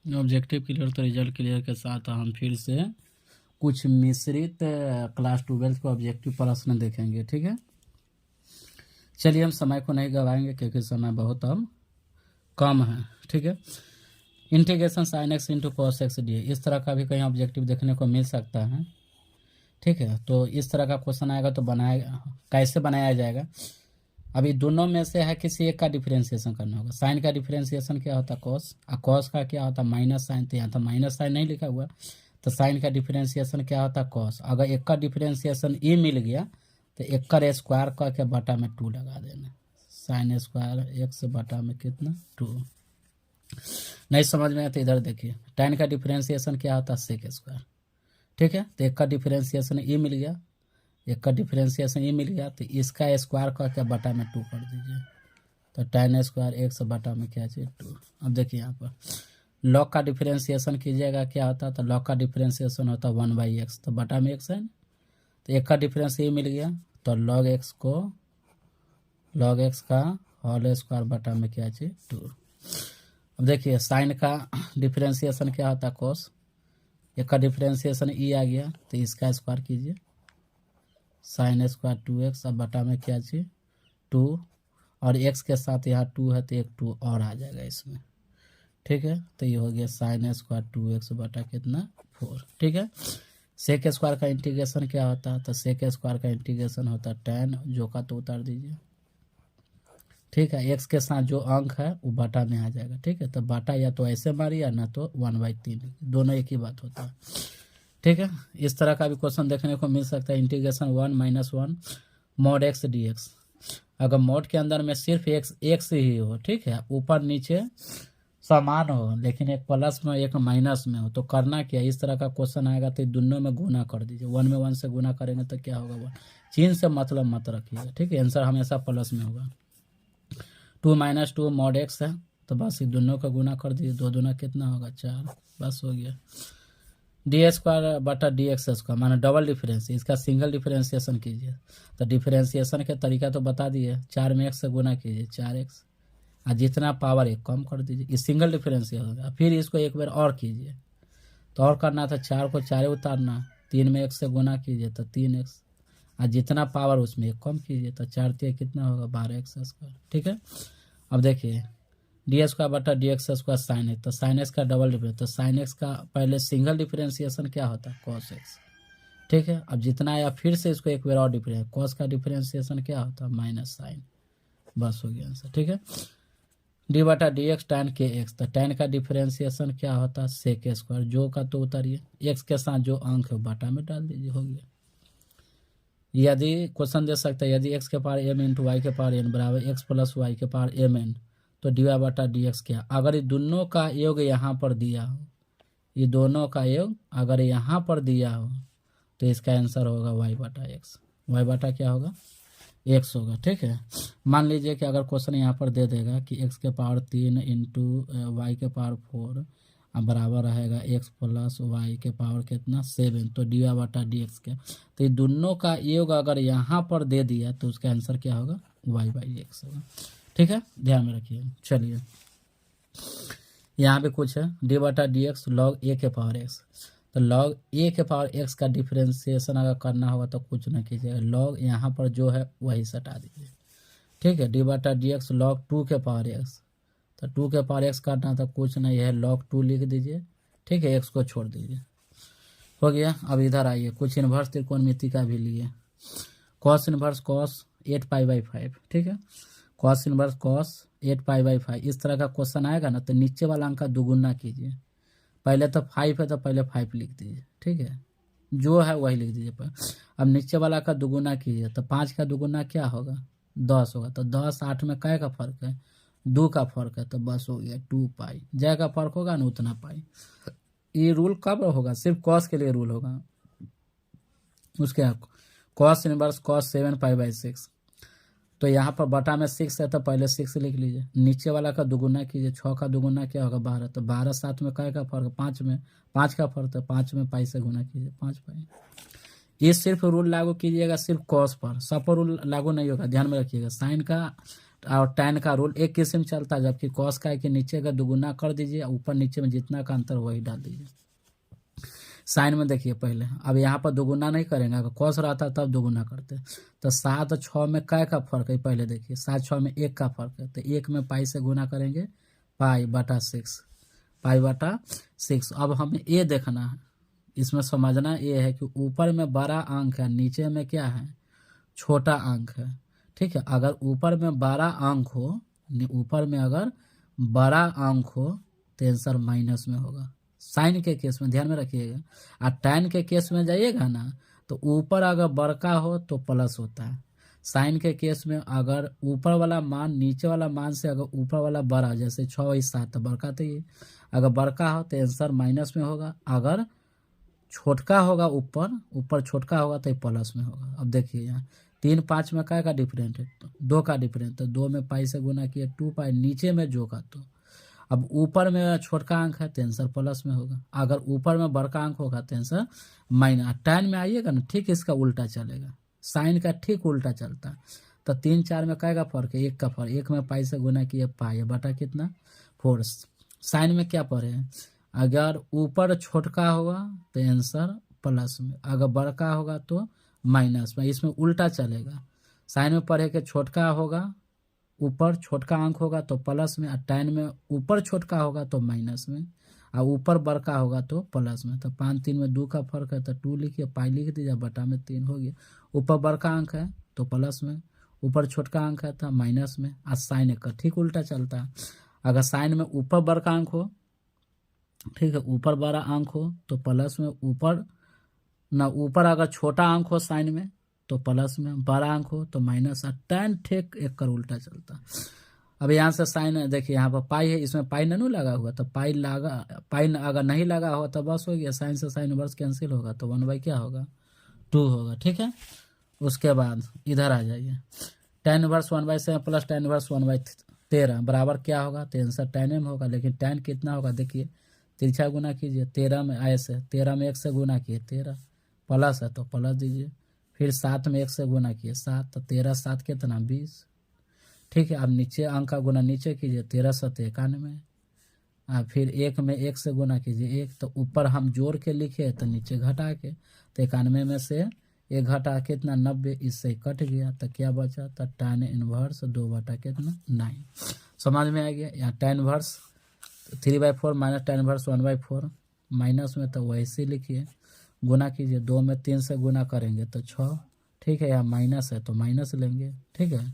Objective clear तो result clear के साथ हम फिर से कुछ मिश्रित क्लास 12 के ऑब्जेक्टिव प्रश्न देखेंगे। ठीक है, चलिए हम समय को नहीं गवाएंगे क्योंकि समय बहुत अब कम है। ठीक है, integration sine x into cos x D, इस तरह का भी कहीं ऑब्जेक्टिव देखने को मिल सकता है। ठीक है, तो इस तरह का क्वेश्चन आएगा तो कैसे बनाया जाएगा। अभी दोनों में से है किसी एक का डिफरेंशिएशन करना होगा। साइन का डिफरेंशिएशन क्या होता है कॉस, और कॉस का क्या होता है माइनस साइन। तो यहाँ तो माइनस साइन नहीं लिखा हुआ, तो साइन का डिफरेंशिएशन क्या होता है कॉस। अगर एक का डिफरेंशिएशन ई मिल गया तो एक का स्क्वायर करके बटा में 2 लगा देना। साइन स्क्वायर एक्स बटा में कितना 2। नहीं समझ में आया तो इधर देखिए, tan का डिफरेंशिएशन क्या होता है सेक स्क्वायर। ठीक है, तो एक का डिफरेंशिएशन ई मिल गया, एक का डिफरेंशिएशन ये मिल गया, तो इसका स्क्वायर करके बटा में 2 कर दीजिए। तो tan स्क्वायर एक्स बटा में क्या चाहिए 2। अब देखिए यहाँ पर लॉग का डिफरेंशिएशन कीजिएगा क्या होता है, तो लॉग का डिफरेंशिएशन होता है 1/x, तो बटा में x है। तो एक का डिफरेंस ये मिल गया, तो लॉग एक्स को लॉग एक्स का होल स्क्वायर बटा में क्या चाहिए 2। अब देखिए साइन का डिफरेंशिएशन क्या होता है कॉस, एक का डिफरेंशिएशन ई आ गया, तो इसका स्क्वायर कीजिए साइन स्क्वायर 2x, अब बटा में क्या चाहिए 2, और x के साथ यहाँ 2 है तो एक 2 और आ जाएगा इसमें। ठीक है, तो ये हो गया साइन स्क्वायर 2x बटा कितना 4। ठीक है, सेक स्क्वायर का इंटीग्रेशन क्या होता है, तो सेक स्क्वायर का इंटीग्रेशन होता है tan, जो का तो उतार दीजिए। ठीक है, x के साथ जो अंक है वो बटा में आ जाएगा। ठीक है, तो बटा या तो ऐसे मारिए या ना तो 1/3, दोनों एक ही बात होता है। ठीक है, इस तरह का भी क्वेश्चन देखने को मिल सकता है। इंटीग्रेशन 1 - 1 mod x dx, अगर मोड के अंदर में सिर्फ एक्स ही हो, ठीक है, ऊपर नीचे समान हो लेकिन एक प्लस में एक माइनस में हो, तो करना क्या, इस तरह का क्वेश्चन आएगा तो दोनों में गुना कर दीजिए। 1 में 1 से गुना करेंगे तो क्या होगा 1, चिन्ह से मतलब मत रखिएगा। ठीक है, आंसर हमेशा प्लस में होगा। 2 - 2 mod x है, तो बस ये दोनों का गुना कर दीजिए, 2 दूना कितना होगा 4, बस हो गया। डी स्क्वायर बटा डी एक्स स्क्वायर माना डबल डिफरेंस, इसका सिंगल डिफरेंशिएशन कीजिए। तो डिफरेंशिएशन के तरीका तो बता दिए, 4 में x से गुना कीजिए 4x, और जितना पावर एक कम कर दीजिए, ये सिंगल डिफरेंशिएशन होगा। फिर इसको एक बार और कीजिए, तो और करना था 4 को 4 उतारना, 3 में x से गुना कीजिए तो 3x, और जितना पावर उसमें एक कम कीजिए, तो 4 3 कितना होगा 12x स्क्वायर। ठीक है, अब देखिए डी स्क्वायर बटा D x square sine x, तो साइन एक्स का डबल डिफरेंस, तो साइन एक्स का पहले सिंगल डिफरेंशिएशन क्या होता है कॉस एक्स। ठीक है, अब जितना आया फिर से इसको एक बार और डिफरेंस, कॉस का डिफरेंशिएशन क्या होता है माइनस साइन, बस हो गया आंसर। ठीक है, डी बटा डी एक्स टैन के एक्स, तो टैन का डिफरेंशिएशन क्या होता है सेक स्क्वायर, जो का तो उतारिए, एक्स के साथ जो अंक है बटा में डाल दीजिए, हो गया। यदि क्वेश्चन दे सकता है यदि एक्स के पावर m इंटू वाई के पावर n बराबर x प्लस वाई के पावर mn, तो डी वाई बटा डी एक्स क्या, अगर ये दोनों का योग यहाँ पर दिया हो, ये दोनों का योग अगर यहाँ पर दिया हो तो इसका आंसर होगा वाई बटा एक्स, वाई बटा क्या होगा एक्स होगा। ठीक है, मान लीजिए कि अगर क्वेश्चन यहाँ पर दे देगा कि x के पावर 3 इंटू वाई के पावर 4 बराबर रहेगा x प्लस वाई के पावर कितना 7, तो डी वाई बटा डी एक्स क्या, तो ये दोनों का योग अगर यहाँ पर दे दिया तो उसका आंसर क्या होगा y/x होगा। ठीक है, ध्यान में रखिए। चलिए यहाँ पे कुछ है डी बटा डी एक्स लॉग ए के पावर एक्स, तो लॉग ए के पावर एक्स का डिफरेंशिएशन अगर करना होगा तो कुछ ना कीजिएगा, लॉग यहाँ पर जो है वही सटा दीजिए। ठीक है, डी बटा डी एक्स लॉग 2 के पावर एक्स, तो 2 के पावर एक्स करना था कुछ नहीं है, लॉग 2 लिख दीजिए। ठीक है, एक्स को छोड़ दीजिए, हो गया। अब इधर आइए कुछ इन्वर्स त्रिकोणमिति का भी लिए, कॉस इन्वर्स कॉस 8π/5। ठीक है, कॉस इन्वर्स कॉस 8π/5, इस तरह का क्वेश्चन आएगा ना तो नीचे वाला अंक का दुगुना कीजिए, पहले तो 5 है तो पहले 5 लिख दीजिए। ठीक है, जो है वही लिख दीजिए पर, अब नीचे वाला का दुगुना कीजिए, तो 5 का दुगुना क्या होगा 10 होगा, तो 10 8 में कै का फर्क है 2 का फर्क है, तो बस हो गया 2π, जय का फर्क होगा ना उतना पाई। ये रूल कब होगा, सिर्फ कॉस के लिए रूल होगा, उसके कॉस इनवर्स कॉस 7π/6, तो यहाँ पर बटा में 6 है तो पहले 6 लिख लीजिए, नीचे वाला का दुगुना कीजिए, 6 का दुगुना क्या होगा 12, तो 12 7 में कै का फर्क 5 में 5 का फर्क, तो 5 में पाई से गुना कीजिए 5π। ये सिर्फ रूल लागू कीजिएगा सिर्फ कॉस पर, सब पर रूल लागू नहीं होगा, ध्यान में रखिएगा। साइन का और tan का रूल एक किस्म चलता है, जबकि cos का है कि नीचे का दुगुना कर दीजिए, ऊपर नीचे में जितना का अंतर वही डाल दीजिए। साइन में देखिए पहले, अब यहाँ पर दुगुना नहीं करेंगे, अगर cos रहता तब दुगुना करते। तो 7 और 6 में काय का फर्क है, पहले देखिए 7 6 में 1 का फर्क है, तो 1 में पाई से गुना करेंगे, पाई बटा 6, पाई बटा 6। अब हमें ये देखना है, इसमें समझना ये है कि ऊपर में बड़ा अंक है, नीचे में क्या है, छोटा अंक है। ठीक है, अगर ऊपर में बड़ा अंक हो, ऊपर में अगर बड़ा अंक हो तो आंसर माइनस में होगा। साइन के केस में ध्यान में रखिएगा। और tan के केस में जाइएगा ना, तो ऊपर अगर बड़का हो तो प्लस होता है। साइन के केस में अगर ऊपर वाला मान नीचे वाला मान से अगर ऊपर वाला बड़ा, जैसे 6 और 7 तो बड़का, तो ये अगर बड़का हो तो आंसर माइनस में होगा, अगर छोटका होगा ऊपर छोटका होगा तो प्लस में होगा। अब देखिए यहाँ 3 5 में क्या का डिफरेंट है, 2 का डिफरेंट, तो 2 में पाई से गुना किया 2 पाई, नीचे में जो का तो। अब ऊपर में छोटका अंक है तो आंसर प्लस में होगा, अगर ऊपर में बड़का अंक होगा तो आंसर माइनस। tan में आइएगा ना, ठीक इसका उल्टा चलेगा, साइन का ठीक उल्टा चलता है। तो 3 4 में क्या का फर्क है, 1 का फर्क, 1 में पाई से गुना किया पाई बटा कितना 4। साइन में क्या पढ़े हैं, अगर ऊपर छोटका होगा तो आंसर प्लस में, अगर बड़का होगा तो माइनस में, इसमें उल्टा चलेगा। साइन में पढ़े कि छोटका होगा, ऊपर छोटका अंक होगा तो प्लस में, और tan में ऊपर छोटका होगा तो माइनस में, और ऊपर बड़का होगा तो प्लस में। तो 5 3 में 2 का फर्क है तो 2 लिखिए, पाई लिख दीजिए, बटा में 3 हो गया। ऊपर बड़का अंक है तो प्लस में, ऊपर छोटका अंक है तो माइनस में। और साइन का ठीक उल्टा चलता है, अगर साइन में ऊपर बड़का अंक हो, ठीक है, ऊपर बड़ा अंक हो तो प्लस में, ऊपर ना ऊपर अगर छोटा अंक हो साइन में तो प्लस में, बड़ा अंक हो तो माइनस। और tan ठीक एक कर उल्टा चलता। अब यहाँ से साइन देखिए, यहाँ पर पाई है, इसमें पाई नहीं लगा हुआ, तो पाई अगर नहीं लगा हुआ तो बस हो गया, साइन से साइन वर्स कैंसिल होगा, तो 1 क्या होगा 2 होगा। ठीक है, उसके बाद इधर आ जाइए, tan inverse 1/7 plus tan inverse 1/13 बराबर क्या होगा, तो आंसर tan m होगा। लेकिन tan कितना होगा, देखिए तिरछा गुना कीजिए, 13 में ऐसे 13 में 1 से गुना किए 13, प्लस है तो प्लस दीजिए, फिर 7 में 1 से गुना किए 7, तो 13 7 कितना 20। ठीक है, अब नीचे अंक का गुना नीचे कीजिए, 13 7 91, फिर 1 में 1 से गुना कीजिए 1, तो ऊपर हम जोड़ के लिखे तो नीचे घटा के, तो 91 में से 1 घटा कितना 90, इससे कट गया, तो क्या बचा, तो tan इनवर्स 2 बटा कितना 9। समझ में आ गया। यहाँ tan inverse 3/4 minus tan inverse 1/4, minus में तो वैसे लिखिए, गुना कीजिए, 2 में 3 से गुना करेंगे तो 6। ठीक है, यहाँ माइनस है तो माइनस लेंगे, ठीक है,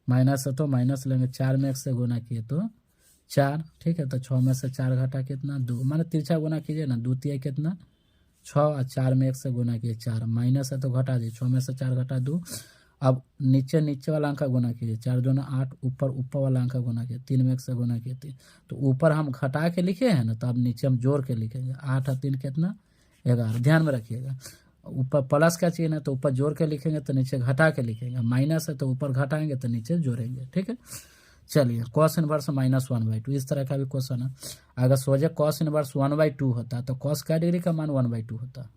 माइनस है तो माइनस लेंगे। 4 में 1 से गुना किए तो 4, ठीक है, तो 6 में से 4 घटा कितना 2, माने तिरछा गुना कीजिए ना, 2 तिया कितना 6, और 4 में 1 से गुना किए 4, माइनस है तो घटा दीजिए, 6 में से 4 घटा 2। अब नीचे वाला अंक का गुना कीजिए, 4 2 8, ऊपर वाला अंक का गुना किए, 3 में 1 से गुना किए 3, तो ऊपर हम घटा के लिखे हैं ना, तो अब नीचे हम जोड़ के लिखेंगे, 8 और 3 कितना 11। ध्यान में रखिएगा, ऊपर प्लस का चिन्ह है तो ऊपर जोड़ के लिखेंगे, तो नीचे घटा के लिखेंगे, माइनस है तो ऊपर घटाएंगे तो नीचे जोड़ेंगे। ठीक है, चलिए cos इनवर्स -1/2, इस तरह का भी क्वेश्चन है। अगर सोचे cos इनवर्स 1/2 होता तो cos का डिग्री का मान 1/2 होता,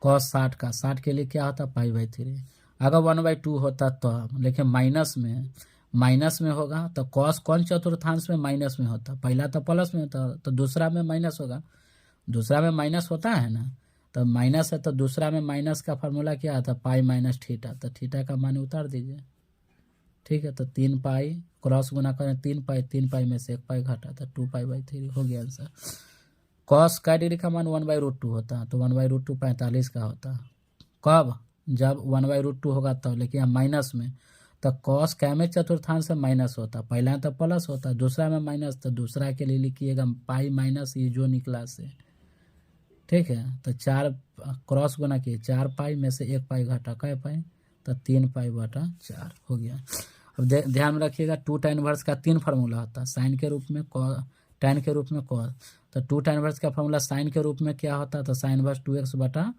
cos 60 के लिए क्या होता π/3। अगर 1/2 होता तो, लेकिन माइनस में होगा, तो cos कौन चतुर्थांश में माइनस में होता, पहला तो प्लस में होता, तो दूसरा में माइनस होगा, दूसरा में माइनस होता है ना, तो माइनस है तो दूसरा में माइनस का फार्मूला क्या आता, पाई माइनस थीटा, तो थीटा का मान उतार दीजिए। ठीक है, तो 3 पाई क्रॉस गुना करें 3 पाई में से 1 पाई घटा, तो 2π/3 हो गया आंसर। कॉस का डिग्री का मान 1/√2 होता, तो 1/√2 45 का होता। कब, जब 1/√2 होगा तब, लेकिन माइनस में, तो कॉस कैमे चतुर्थांश से माइनस होता, पहला तो प्लस होता, दूसरा में माइनस, तो दूसरा के लिए लिखिएगा पाई माइनस ये जो निकला से। ठीक है, तो 4 क्रॉस गुना किए, 4 पाई में से 1 पाई घटा, कै पाई, तो 3π/4 हो गया। अब ध्यान में रखिएगा, 2 tan इनवर्स का 3 फार्मूला होता है, साइन के रूप में, tan के रूप में, cos। तो 2 tan इनवर्स का फार्मूला साइन के रूप में क्या होता है, तो साइन इनवर्स 2x/1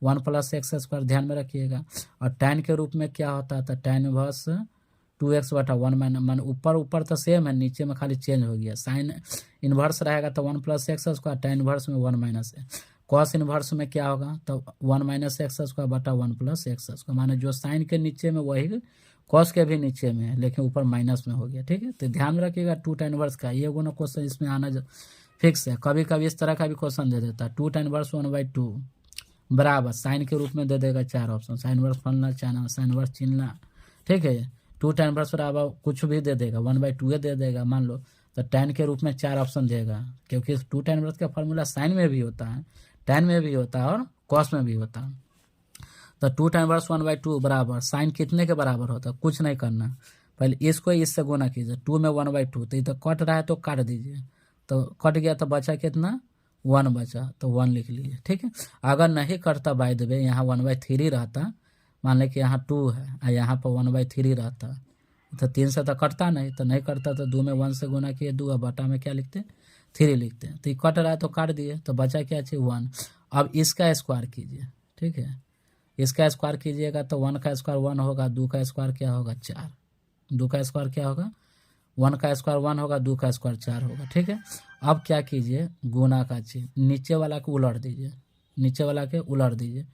+ x², ध्यान में रखिएगा। और tan के रूप में क्या होता है, तो tan इनवर्स 2x/1 मान ऊपर तो सेम है, नीचे में खाली चेंज हो गया। साइन इनवर्स रहेगा तो 1 + x², tan इनवर्स में 1 - है। कॉस इनवर्स में क्या होगा, तो 1 - x² बटा 1 + x², माने जो साइन के नीचे में वही कॉस के भी नीचे में है लेकिन ऊपर माइनस में हो गया, ठीक है। तो ध्यान रखिएगा 2 tan इनवर्स का ये दोनों क्वेश्चन इसमें आना फिक्स है। कभी कभी इस तरह का भी क्वेश्चन दे देता है 2 tan इनवर्स 1/2 बराबर साइन के रूप में दे देगा 4 ऑप्शन, साइन इनवर्स फलना चाहना, साइन इनवर्स चिन्हना, ठीक है। 2 tan इनवर्स बराबर कुछ भी दे देगा 1/2 दे देगा मान लो, तो tan के रूप में 4 ऑप्शन देगा, क्योंकि 2 tan इनवर्स का फॉर्मूला साइन में भी होता है, tan में भी होता है और कॉस में भी होता है। तो 2 tan इनवर्स 1/2 बराबर साइन कितने के बराबर होता है, कुछ नहीं करना, पहले इसको इससे गुना कीजिए, 2 में 1/2, तो ये तो कट रहा है तो काट दीजिए, तो कट गया तो बचा कितना 1 बचा, तो 1 लिख लीजिए, ठीक है। अगर नहीं कटता बाय द वे यहाँ 1/3 रहता, मान लें कि यहाँ 2 है और यहाँ पर 1/3 रहता, तो 3 से तो कटता नहीं, तो नहीं करता तो 2 में 1 से गुना किए 2 और बटा में क्या लिखते 3 लिखते हैं, तो ये कट रहा है तो काट दिए, तो बचा क्या चाहिए 1। अब इसका स्क्वायर कीजिए, ठीक है, इसका स्क्वायर कीजिएगा तो 1 का स्क्वायर 1 होगा, 2 का स्क्वायर क्या होगा 4, 2 का स्क्वायर क्या होगा 1 का स्क्वायर 1 होगा, 2 का स्क्वायर 4 होगा, ठीक है। अब क्या कीजिए गुना का चीज नीचे वाला को उलट दीजिए, नीचे वाला के उलट दीजिए,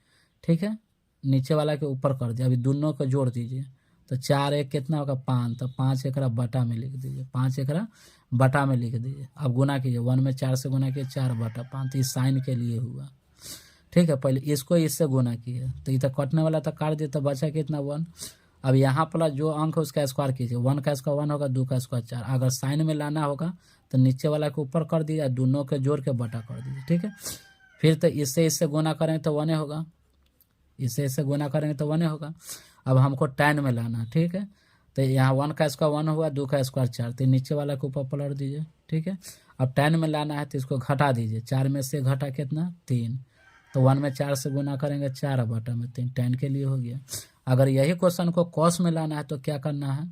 ठीक है, नीचे वाला के ऊपर कर दिया, अभी दोनों को जोड़ दीजिए, तो 4 1 कितना होगा 5, तो 5 एकरा बटा में लिख दीजिए, 5 एकरा बटा में लिख दीजिए। अब गुना कीजिए 1 में 4 से गुना किए 4 बटा 5, तो इस साइन के लिए हुआ, ठीक है। पहले इसको इससे गुना किए तो ये तो कटने वाला था काट दिया, तो बचा कितना 1। अब यहाँ प्लस जो अंक है उसका स्क्वायर कीजिए, 1 का स्क्वायर 1 होगा, 2 का स्क्वायर 4, अगर साइन में लाना होगा तो नीचे वाला के ऊपर कर दिया, दोनों के जोड़ के बटा कर दीजिए, ठीक है। फिर तो इससे गुना करेंगे तो 1 होगा, इससे गुना करेंगे तो 1 होगा। अब हमको tan में लाना, ठीक है, तो यहाँ 1 का स्क्वायर 1 हुआ, 2 का स्क्वायर 4, तो नीचे वाला के ऊपर पलट दीजिए, ठीक है। अब tan में लाना है तो इसको घटा दीजिए, 4 में से घटा कितना 3, तो 1 में 4 से गुना करेंगे 4 बटा में 3, tan के लिए हो गया। अगर यही क्वेश्चन को कॉस में लाना है तो क्या करना है,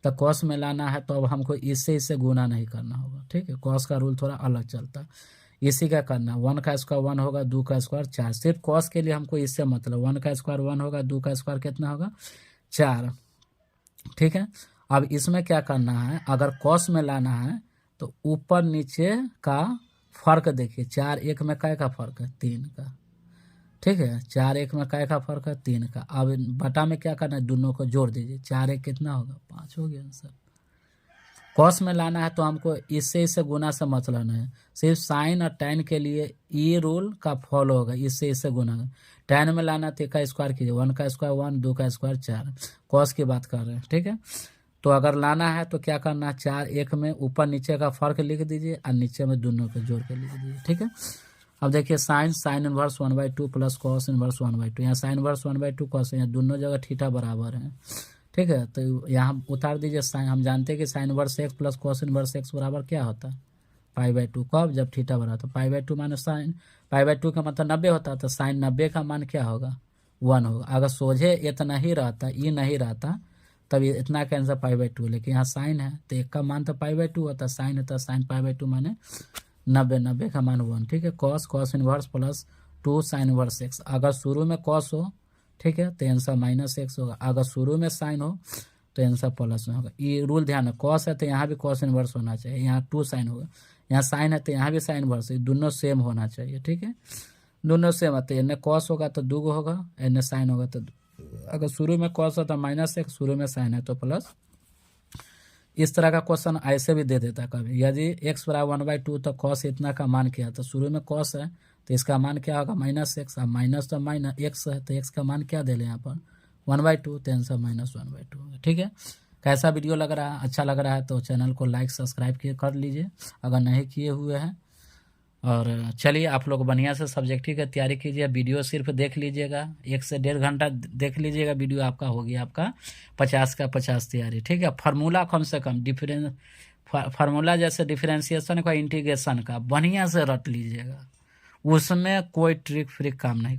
तो कॉस में लाना है तो अब हमको इससे गुना नहीं करना होगा, ठीक है, कॉस का रूल थोड़ा अलग चलता है। इसी का करना 1 का स्क्वायर 1 होगा, 2 का स्क्वायर 4, सिर्फ कॉस के लिए हमको इससे मतलब 1 का स्क्वायर 1 होगा, 2 का स्क्वायर कितना होगा 4, ठीक है। अब इसमें क्या करना है, अगर कॉस में लाना है तो ऊपर नीचे का फर्क देखिए, 4 1 में काय का फर्क है 3 का, ठीक है, 4 1 में काय का फर्क है 3 का। अब बटा में क्या करना है दोनों को जोड़ दीजिए, 4 1 कितना होगा 5 हो गया आंसर। कॉस में लाना है तो हमको इससे गुना से मतलब नहीं है, सिर्फ साइन और tan के लिए ये रूल का फॉलो होगा, इससे गुना। tan में लाना तो का स्क्वायर कीजिए, 1 का स्क्वायर 1, 2 का स्क्वायर 4, कॉस की बात कर रहे हैं, ठीक है। तो अगर लाना है तो क्या करना है 4 1 में ऊपर नीचे का फर्क लिख दीजिए और नीचे में दोनों को जोड़ के लिख दीजिए, ठीक है। अब देखिए sine inverse 1/2 plus cos inverse 1/2, यहाँ साइन इनवर्स 1/2 कॉस, यहाँ दोनों जगह थीटा बराबर है, ठीक है। तो यहाँ उतार दीजिए साइन, हम जानते हैं कि sine inverse x plus cos inverse x बराबर क्या होता है π/2, कब जब थीटा बराबर, तो π/2 माइनस साइन, π/2 का मतलब 90 होता है, तो साइन 90 का मान क्या होगा 1 होगा। अगर सोझे इतना ही रहता, ये नहीं रहता, तब ये इतना का आंसर π/2, लेकिन यहाँ साइन है तो एक का मान तो π/2 होता, साइन होता, साइन π/2 माने 90 का मान 1, ठीक है। Cos inverse plus 2 sine inverse x, अगर शुरू में कॉस हो, ठीक है, तो आंसर -x होगा, अगर शुरू में साइन हो तो आंसर प्लस में होगा। ये रूल ध्यान है, कॉस है तो यहाँ भी कॉस इनवर्स होना चाहिए, यहाँ 2 साइन होगा, यहाँ साइन है तो यहाँ भी साइन इनवर्स, दोनों सेम होना चाहिए, ठीक है, दोनों सेम है, तो इन्हें कॉस होगा तो 2 होगा, इन्हें साइन होगा तो अगर शुरू में कॉस हो तो -x, शुरू में साइन है तो प्लस। इस तरह का क्वेश्चन ऐसे भी दे देता है कभी, यदि x बराबर 1/2 तो कॉस इतना का मान क्या है, तो शुरू में कॉस है तो इसका मान क्या होगा -x, अब माइनस तो -x है तो x का मान क्या दे लें यहाँ पर 1/2, तो आंसर -1/2 होगा, ठीक है। कैसा वीडियो लग रहा है, अच्छा लग रहा है तो चैनल को लाइक सब्सक्राइब कर लीजिए अगर नहीं किए हुए हैं। और चलिए आप लोग बढ़िया से सब्जेक्टिव की तैयारी कीजिए, वीडियो सिर्फ देख लीजिएगा, 1 से 1.5 घंटा देख लीजिएगा वीडियो, आपका हो गया आपका 50 का 50 तैयारी, ठीक है। फार्मूला कम से कम फार्मूला जैसे डिफरेंशिएशन का, इंटीग्रेशन का बढ़िया से रट लीजिएगा, उसमें कोई ट्रिक फ्रिक काम नहीं।